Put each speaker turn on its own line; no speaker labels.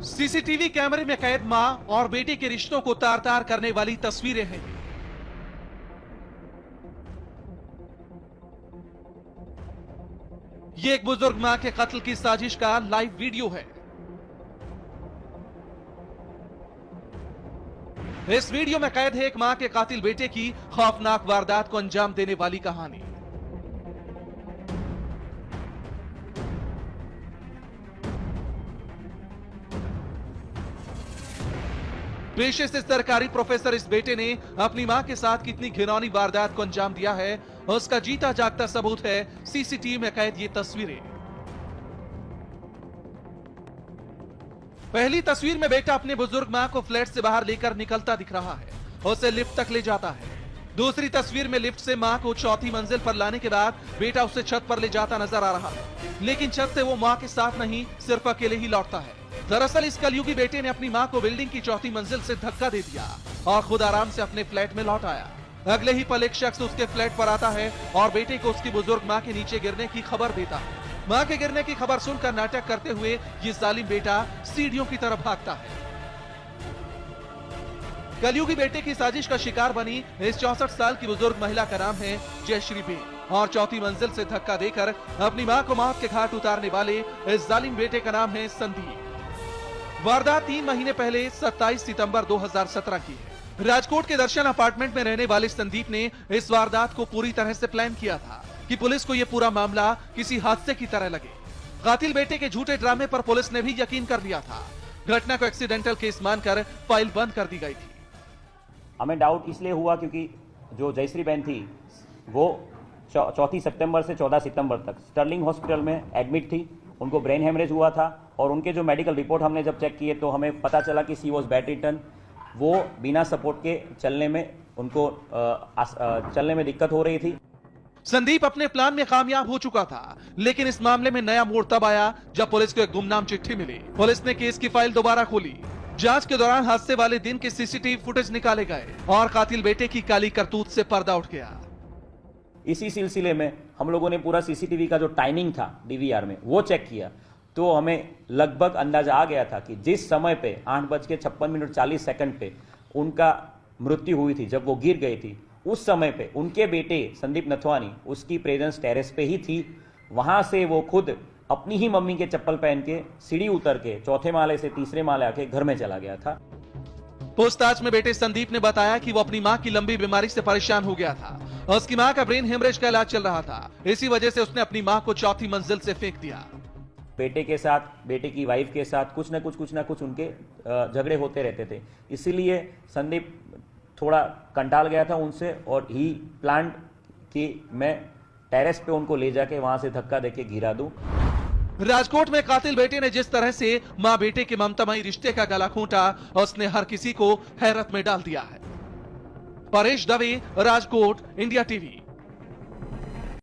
CCTV कैमरे में कैद मां और बेटे के रिश्तों को तार तार करने वाली तस्वीरें हैं। ये एक बुजुर्ग मां के कत्ल की साजिश का लाइव वीडियो है। इस वीडियो में कैद है एक मां के कातिल बेटे की खौफनाक वारदात को अंजाम देने वाली कहानी। पेशे से सरकारी प्रोफेसर इस बेटे ने अपनी मां के साथ कितनी घिनौनी वारदात को अंजाम दिया है, उसका जीता जागता सबूत है सीसीटीवी में कैद ये तस्वीरें। पहली तस्वीर में बेटा अपने बुजुर्ग मां को फ्लैट से बाहर लेकर निकलता दिख रहा है, उसे लिफ्ट तक ले जाता है। दूसरी तस्वीर में लिफ्ट से मां को चौथी मंजिल पर लाने के बाद बेटा उसे छत पर ले जाता नजर आ रहा है, लेकिन छत से वो मां के साथ नहीं, सिर्फ अकेले ही लौटता है। दरअसल इस कलयुगी बेटे ने अपनी मां को बिल्डिंग की चौथी मंजिल से धक्का दे दिया और खुद आराम से अपने फ्लैट में लौट आया। अगले ही पल एक शख्स उसके फ्लैट पर आता है और बेटे को उसकी बुजुर्ग मां के नीचे गिरने की खबर देता है। मां के गिरने की खबर सुनकर नाटक करते हुए ये जालिम बेटा सीढ़ियों की तरफ भागता है। कलयुगी बेटे की साजिश का शिकार बनी इस 64 साल की बुजुर्ग महिला का नाम है जयश्री बेन और चौथी मंजिल से धक्का देकर अपनी मां को मौत के घाट उतारने वाले इस जालिम बेटे का नाम है संदीप। वारदात 3 महीने पहले 27 सितंबर 2017 की है। राजकोट के दर्शन अपार्टमेंट में रहने वाले संदीप ने इस वारदात को पूरी तरह से प्लान किया था कि पुलिस को यह पूरा मामला किसी हादसे की तरह लगे। कातिल बेटे के झूठे ड्रामे पर पुलिस ने भी यकीन कर लिया था। घटना को एक्सीडेंटल केस मानकर फाइल बंद कर दी गई थी।
हमें डाउट इसलिए हुआ क्योंकि जो जयश्री बहन थी वो 4 सितंबर से 14 सितंबर तक स्टर्लिंग हॉस्पिटल में एडमिट थी। उनको ब्रेन हेमरेज हुआ था और उनके जो मेडिकल रिपोर्ट हमने जब चेक किए तो हमें पता चला कि शी वॉज बेडरिडन। वो बिना सपोर्ट के चलने में उनको चलने में दिक्कत हो रही थी।
संदीप अपने प्लान में कामयाब हो चुका था, लेकिन इस मामले में नया मोड़ तब आया जब पुलिस को एक गुमनाम चिट्ठी मिली। पुलिस ने केस की फाइल दोबारा खोली। जांच के दौरान हादसे वाले दिन के सीसीटीवी फुटेज निकाले गए और कातिल बेटे की काली करतूत से पर्दा उठ गया।
इसी सिलसिले में हम लोगों ने पूरा सीसीटीवी का जो टाइमिंग था डीवीआर में वो चेक किया तो हमें लगभग अंदाजा आ गया था कि जिस समय पे 8:56:40 पे उनका मृत्यु हुई थी, जब वो गिर गई थी, उस समय पे उनके बेटे संदीप नथवानी उसकी प्रेजेंस टेरेस पे ही थी। वहां से वो खुद अपनी ही मम्मी के चप्पल पहन के सीढ़ी उतर के चौथे माले से तीसरे माले आके घर में चला गया था।
पूछताछ में बेटे संदीप ने बताया कि वो अपनी मां की लंबी बीमारी से परेशान हो गया था। उसकी मां का ब्रेन हेमरेज का इलाज चल रहा था, इसी वजह से उसने अपनी मां को चौथी मंजिल से फेंक दिया।
बेटे के साथ, बेटे की वाइफ के साथ कुछ ना कुछ उनके झगड़े होते रहते थे, इसीलिए संदीप थोड़ा कंटाल गया था उनसे और ही प्लान कि मैं टेरेस पे उनको ले जाके वहां से धक्का देके गिरा दूं।
राजकोट में कातिल बेटे ने जिस तरह से मां बेटे के ममतामयी रिश्ते का गला घोंटा, उसने हर किसी को हैरत में डाल दिया है। Paresh Dave, Rajkot, India TV.